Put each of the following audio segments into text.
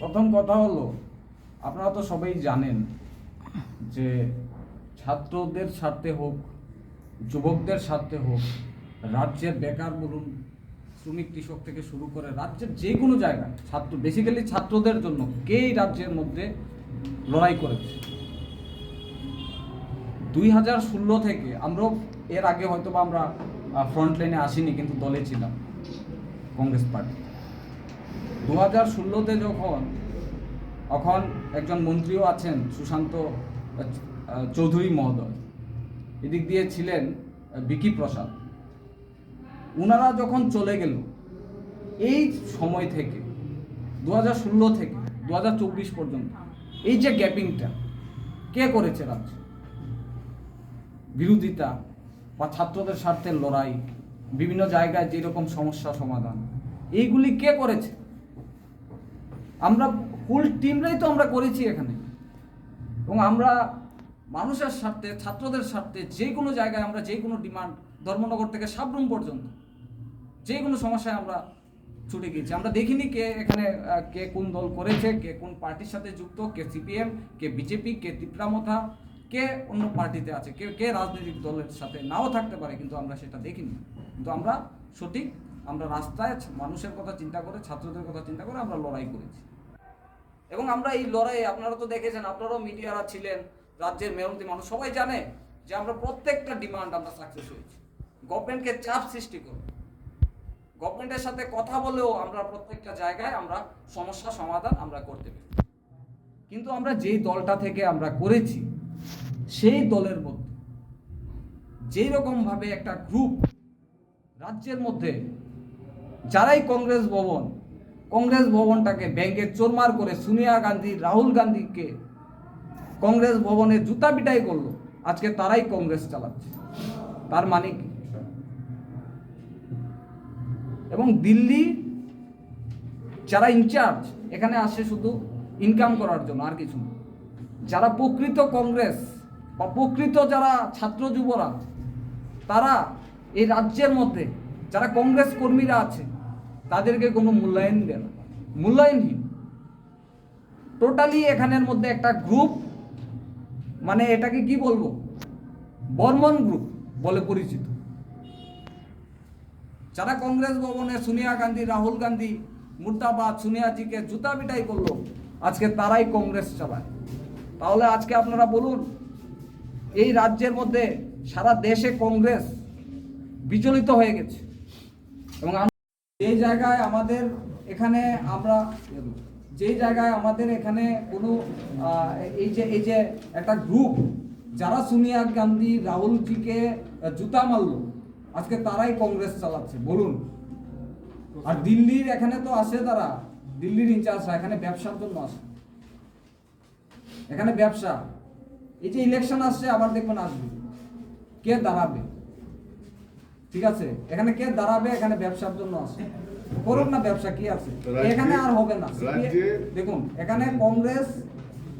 প্রথম কথা হলো, আপনারা তো সবাই জানেন যে ছাত্রদের স্বার্থে হোক, যুবকদের স্বার্থে হোক, রাজ্যের বেকার বলুন, শ্রমিক কৃষক থেকে শুরু করে রাজ্যের যে কোনো জায়গায় বেসিক্যালি ছাত্রদের জন্য কেই রাজ্যের মধ্যে লড়াই করেছে। 2016 থেকে আমরাও, এর আগে হয়তো বা আমরা ফ্রন্ট লাইনে আসিনি, কিন্তু দলে ছিলাম কংগ্রেস পার্টি। 2016-তে এখন একজন মন্ত্রীও আছেন সুশান্ত চৌধুরী মহোদয়, এদিক দিয়ে ছিলেন বিকি প্রসাদ। ওনারা যখন চলে গেল, এই সময় থেকে 2016 থেকে 2024 পর্যন্ত এই যে গ্যাপিংটা কে করেছে? রাজ্য বিরোধিতা বা ছাত্রদের স্বার্থের লড়াই, বিভিন্ন জায়গায় যেরকম সমস্যা সমাধান, এইগুলি কে করেছে? আমরা ফুল টিমরাই তো আমরা করেছি এখানে। এবং আমরা মানুষের স্বার্থে, ছাত্রদের স্বার্থে যে কোনো জায়গায় আমরা যে কোনো ডিমান্ড, ধর্মনগর থেকে সাবরুম পর্যন্ত যে কোনো সমস্যায় আমরা ছুটে গিয়েছি। আমরা দেখিনি কে কোন দল করেছে, কে কোন পার্টির সাথে যুক্ত, কে সিপিএম, কে বিজেপি, কে ত্রিপুরামথা, কে অন্য পার্টিতে আছে, কে রাজনৈতিক দলের সাথে নাও থাকতে পারে, কিন্তু আমরা সেটা দেখিনি। কিন্তু আমরা আমরা রাস্তায় মানুষের কথা চিন্তা করে, ছাত্রদের কথা চিন্তা করে আমরা লড়াই করেছি। এবং আমরা এই লড়াইয়ে, আপনারা তো দেখেছেন, আপনারাও মিডিয়ারা ছিলেন, রাজ্যের মেহনতি মানুষ সবাই জানে যে আমরা প্রত্যেকটা ডিমান্ড আমরা সাকসেস হয়েছি। গভর্নমেন্টকে চাপ সৃষ্টি করে, গভর্নমেন্টের সাথে কথা বলেও আমরা প্রত্যেকটা জায়গায় আমরা সমস্যা সমাধান আমরা করতে পারি। কিন্তু আমরা যেই দলটা থেকে আমরা করেছি, সেই দলের মধ্যে যেই রকম ভাবে একটা গ্রুপ রাজ্যের মধ্যে, যারাই কংগ্রেস ভবনটাকে ব্যাংকে চোরমার করে সোনিয়া গান্ধী, রাহুল গান্ধীকে কংগ্রেস ভবনে জুতা পিটাই করলো, আজকে তারাই কংগ্রেস চালাচ্ছে। তার মানে কি? এবং দিল্লি যারা ইনচার্জ এখানে আসে শুধু ইনকাম করার জন্য, আর কিছু না। যারা প্রকৃত কংগ্রেস বা প্রকৃত যারা ছাত্র যুবরা, তারা এই রাজ্যের মধ্যে যারা কংগ্রেস কর্মীরা আছে, তাদেরকে কোনো মূল্যায়ন দেয় না, মূল্যায়নহীন। টোটালি এখানের মধ্যে একটা গ্রুপ, মানে এটাকে কি বলবো, বর্মন গ্রুপ বলে পরিচিত। যারা কংগ্রেস ভবনে সোনিয়া গান্ধী, রাহুল গান্ধী মুর্দাবাদ, সোনিয়াজিকে জুতা পিটাই করলো, আজকে তারাই কংগ্রেস চালায়। তাহলে আজকে আপনারা বলুন, এই রাজ্যের মধ্যে সারা দেশে কংগ্রেস বিচলিত হয়ে গেছে। এবং যেই জায়গায় আমাদের এখানে কোনো এই যে একটা গ্রুপ যারা সোনিয়া গান্ধী, রাহুলজিকে জুতা মারলো, আজকে তারাই কংগ্রেস চালাচ্ছে, বলুন। আর দিল্লির এখানে তো আসে, তারা দিল্লির ইনচার্জরা এখানে ব্যবসার জন্য আসে, এখানে ব্যবসা। এই যে ইলেকশন আসছে, আবার দেখবেন আসবে, কে দাঁড়াবে? ঠিক আছে, এখানে কে দাঁড়াবে? এখানে ব্যবসার জন্য আসে, করুন না ব্যবসা, কি আছে এখানে? আর হবে না। দেখুন, এখানে কংগ্রেস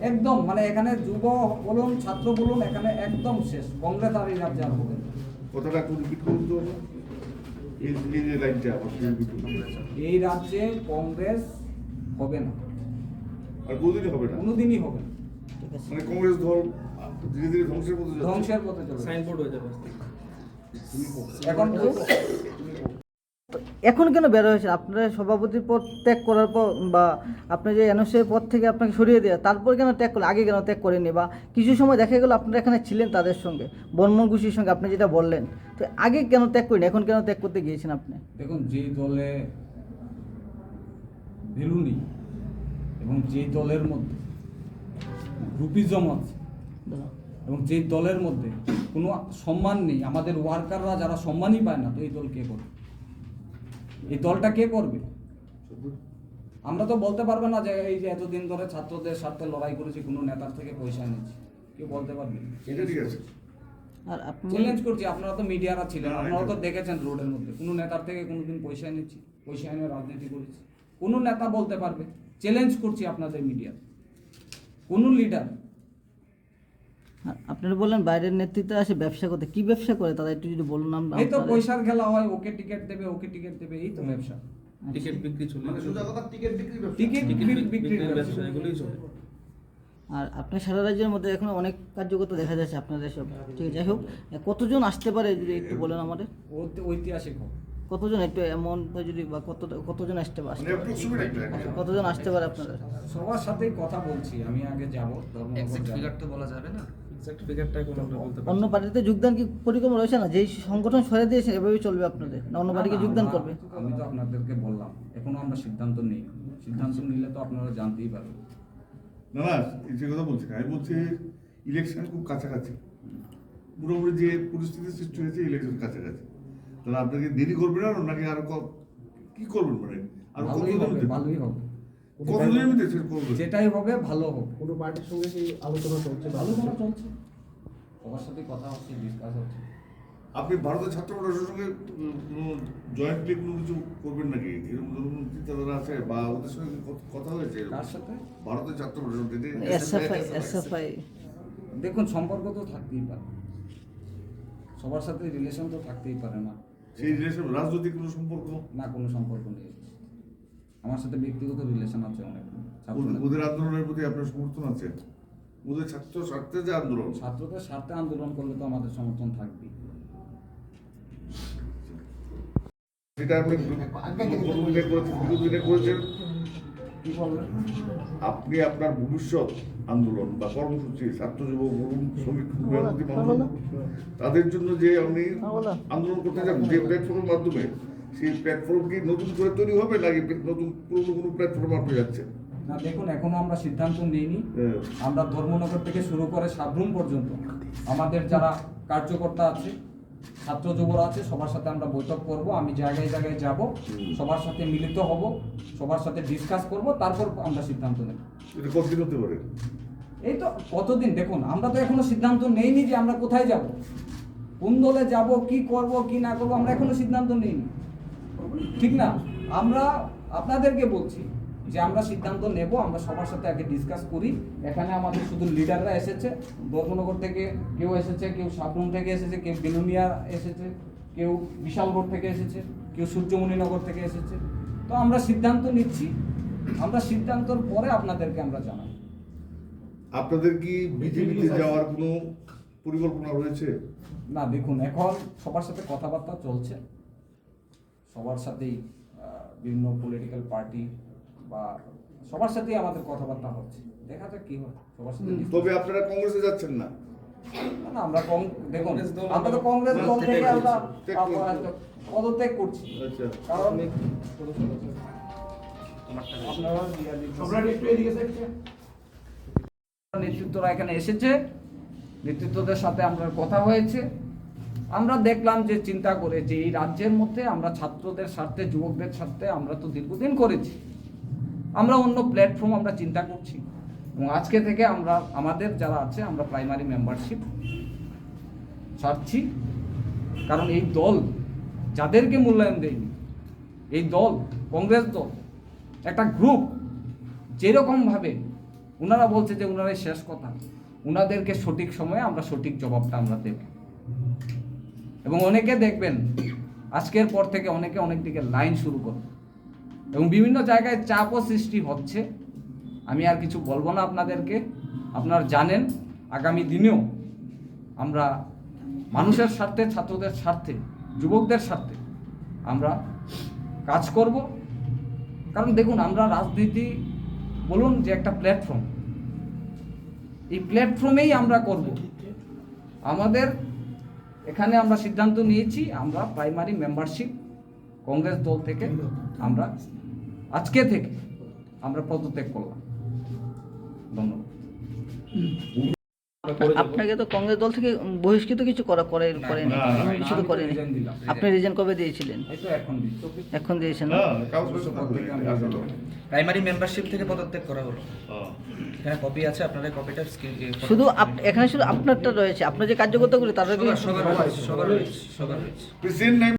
একদম, মানে এখানে যুব বলুন, ছাত্র বলুন, এখানে একদম শেষ। কংগ্রেস আর এই রাজ্যে আর হবে না। কথাটা কোন বিকল্প এই রাজ্যে কংগ্রেস হবে না, আর কোনদিনই হবে না, কোনোদিনই হবে না। মানে কংগ্রেস দল ধীরে ধীরে ধ্বংসের পথে চলে, সাইনবোর্ড হয়ে যাবে। এখন কেন বের হয়েছে? আপনার সভাপতির পদ ত্যাগ করার পর, বা আপনি যে এনএসএর পদ থেকে আপনাকে সরিয়ে দেওয়া, তারপর কেন ত্যাগ করলেন? আগে কেন ত্যাগ করেননি? বা কিছু সময় দেখা গেল আপনারা এখানে ছিলেন তাদের সঙ্গে, বর্মন গোষ্ঠীর সঙ্গে, আপনি যেটা বললেন, তো আগে কেন ত্যাগ করেন, এখন কেন ত্যাগ করতে গিয়েছেন আপনি? দেখুন, যে দলে ভ্যালু নেই এবং যে দলের মধ্যে গ্রুপিজম আছে এবং যে দলের মধ্যে কোনো সম্মান নেই, আমাদের ওয়ার্কাররা যারা সম্মানই পায় না, তো এই দল কে করবে? এই দলটা কে করবে? আমরা তো বলতে পারবে না যে এই যে এতদিন ধরে ছাত্রদের সাথে লড়াই করেছি, কোনো নেতার থেকে পয়সা নিয়েছি, কেউ বলতে পারবে? এটা ঠিক আছে। আর আপনি চ্যালেঞ্জ করছি, আপনারা তো মিডিয়ারা ছিলেন, আপনারা তো দেখেছেন রোডের মধ্যে কোনো নেতার থেকে কোনোদিন পয়সা এনেছি, পয়সা এনে রাজনীতি করেছি? কোনো নেতা বলতে পারবে? চ্যালেঞ্জ করছি আপনাদের মিডিয়া, কোনো লিডার। আপনারা বললেন বাইরের নেতৃত্বে আসে ব্যবসা করতে, কি ব্যবসা করে তারা একটু যদি বলুন। এই তো পয়সার খেলা হয়, ওকে টিকিট দেবে, এই তো ব্যবসা। টিকিট বিক্রি চলে, মানে সোজা কথা টিকিট বিক্রি ব্যবসা। টিকিট বিক্রির বিক্রির ব্যবসা। ব্যবসা এগুলোই চলে। আর আপনার সারা রাজ্যের মধ্যে এখন অনেক কার্যকর্তা দেখা যাচ্ছে আপনাদের সব, ঠিক আছে, যাই হোক কতজন আসতে পারে যদি একটু বলেন আমাদের, ঐতিহাসিক হোক। কতজন একটু এমন যদি বা কতজন আসতে পারে, মানে approximate একটা idea। কতজন আসতে পারে আপনাদের? সবার সাথেই কথা বলছি, আমি আগে যাব এক্সাক্ট ফিগার তো বলা যাবে না। এক্সাক্ট ফিগারটা এখন আমরা বলতে পারছি অন্য না। পার্টিতে যোগদান কি পরিকল্পনা রয়েছে না, যেই সংগঠন সরে দিয়েছে এভাবেই চলবে আপনাদের, না অন্য পার্টিকে যোগদান করবে? আমি তো আপনাদেরকে বললাম এখনো আমরা সিদ্ধান্ত নেই, সিদ্ধান্ত নিলে তো আপনারা জানতেই পারবেন। না না, যে কথা বলছি না, আমি বলছি ইলেকশন খুব কাছাকাছি, পুরোপুরি যে পরিস্থিতি সৃষ্টি হয়েছে ইলেকশন কাছাকাছি, তাহলে আপনাকে দেরি করবেন আর নাকি আরো কি করবেন, মানে আর ভালোই হবে, ভালোই হবে, কতদিনের মধ্যে শেষ করবেন? যেটাই হবে ভালো হবে। কোনো পার্টির সঙ্গে কি আলোচনা চলছে? আলোচনা চলছে, সবার সাথে কথা হচ্ছে, ডিসকাস হচ্ছে। আপনি ভারতের ছাত্র ফেডারেশনের সঙ্গে জয়েন্টলি কোনো কিছু করবেন নাকি, এরকম ধরুন চিন্তাধারা আছে বা ওদের সঙ্গে কথা হয়েছে? কার সাথে? ভারতের ছাত্র ফেডারেশন এসএফআই দেখুন, সম্পর্ক তো থাকতেই পারে, সবার সাথে রিলেশন তো থাকতেই পারে না। সেই রিলেশন রাজনৈতিক কোনো সম্পর্ক? না, কোনো সম্পর্ক নেই, আমার সাথে ব্যক্তিগত রিলেশন আছে অনেক। ওদের আন্দোলনের প্রতি আপনার সমর্থন আছে? ওদের ছাত্র স্বার্থে যে আন্দোলন, ছাত্রদের স্বার্থে আন্দোলন করলে তো আমাদের সমর্থন থাকবেই। সেটা আপনি বিরোধিতা করেছেন। কি বলবেন? আপনি আপনার ভবিষ্যৎ আন্দোলন বা কর্মসূচি ছাত্র যুবক বলুন শ্রমিক মেহনতি মানুষ তাদের জন্য যে আপনি আন্দোলন করতে যান যে প্ল্যাটফর্মের মাধ্যমে, সেই প্ল্যাটফর্ম কি নতুন করে তৈরি হবে নাকি নতুন পুরনো কোনো প্ল্যাটফর্ম আপনি যাচ্ছেন? না দেখুন, এখনো আমরা সিদ্ধান্ত নিইনি। আমরা ধর্মনগর থেকে শুরু করে সাবরুম পর্যন্ত আমাদের যারা কার্যকর্তা আছে, ছাত্র যুবরা আছে, সবার সাথে আমরা বৈঠক করব। আমি জায়গায় জায়গায় যাব, সবার সাথে মিলিত হব, সবার সাথে ডিসকাস করব, তারপর আমরা সিদ্ধান্ত নেব। এটা কতদিন হতে পারে? এই তো কতদিন, দেখুন আমরা তো এখনো সিদ্ধান্ত নেইনি যে আমরা কোথায় যাব, কোন দলে যাব, কি করব কি না করব, আমরা এখনো সিদ্ধান্ত নেইনি, ঠিক না? আমরা আপনাদেরকে বলছি যে আমরা সিদ্ধান্ত নেব, আমরা সবার সাথে আগে ডিসকাস করি। এখানে আমাদের শুধু লিডাররা এসেছে, ধর্মনগর থেকে কেউ এসেছে, কেউ সাবরুম থেকে এসেছে, কেউ বেলুনিয়া এসেছে, কেউ বিশালগড় থেকে এসেছে, কেউ সূর্যমণিনগর থেকে এসেছে। তো আমরা সিদ্ধান্ত নিচ্ছি, আমরা সিদ্ধান্তর পরে আপনাদেরকে আমরা জানাবো। আপনাদের কি বিজেপিতে যাওয়ার কোনো পরিকল্পনা রয়েছে? না দেখুন, এখন সবার সাথে কথাবার্তা চলছে, সবার সাথেই বিভিন্ন পলিটিক্যাল পার্টি বা সবার সাথেই আমাদের কথাবার্তা হচ্ছে, দেখা যাক কি হয় সবার সাথে। তবে আপনারা কংগ্রেসে যাচ্ছেন না? না, না, আমরা দেখুন, কংগ্রেস দল আমরা তো কংগ্রেস দল থেকে আমরা ত্যাগ করছি। পদত্যাগ করছি, আচ্ছা, কারণ নেতৃত্বরা এখানে এসেছে, নেতৃত্বদের সাথে আমরা কথা হয়েছে। আমরা দেখলাম যে চিন্তা করে যে এই রাজ্যের মধ্যে আমরা ছাত্রদের স্বার্থে, যুবকদের স্বার্থে আমরা তো দীর্ঘদিন করেছি, আমরা অন্য প্ল্যাটফর্ম আমরা চিন্তা করছি। এবং আজকে থেকে আমরা আমাদের যারা আছে আমরা প্রাইমারি মেম্বারশিপ ছাড়ছি, কারণ এই দল যাদেরকে মূল্যায়ন দেয়নি, এই দল কংগ্রেস দল একটা গ্রুপ, যেরকমভাবে ওনারা বলছে যে ওনারাই শেষ কথা, ওনাদেরকে সঠিক সময়ে আমরা সঠিক জবাবটা আমরা দেব। এবং অনেকে দেখবেন আজকের পর থেকে অনেকে অনেক দিকে লাইন শুরু করবে এবং বিভিন্ন জায়গায় চাপও সৃষ্টি হচ্ছে। আমি আর কিছু বলবো না আপনাদেরকে, আপনারা জানেন আগামী দিনেও আমরা মানুষের স্বার্থে, ছাত্রদের স্বার্থে, যুবকদের স্বার্থে আমরা কাজ করব। কারণ দেখুন, আমরা রাজনীতি বলুন যে একটা প্ল্যাটফর্ম, এই প্ল্যাটফর্মেই আমরা করব। আমাদের এখানে আমরা সিদ্ধান্ত নিয়েছি, আমরা প্রাইমারি মেম্বারশিপ কংগ্রেস দল থেকে আমরা আজকে থেকে আমরা পদত্যাগ করলাম। ধন্যবাদ। আপনাকে তো কংগ্রেস দল থেকে বহিষ্কৃত কিছু করেনি, কিছু তো করেনি। আপনি রিজেন কবে দিয়েছিলেন? এই তো এখন দিচ্ছি। এখন দিয়েছেন না? না, কাগজ থাকবে, আসলে। প্রাইমারি মেম্বারশিপ থেকে পদত্যাগ করা হলো, এখানে কপি আছে, আপনাদের কপিটা শুধু এখানে শুধু আপনারটা রয়েছে, আপনার যে কার্যকর্তাগুলি তাদের সবার রয়েছে, সবার রয়েছে, সবার রয়েছে। প্রেসিডেন্ট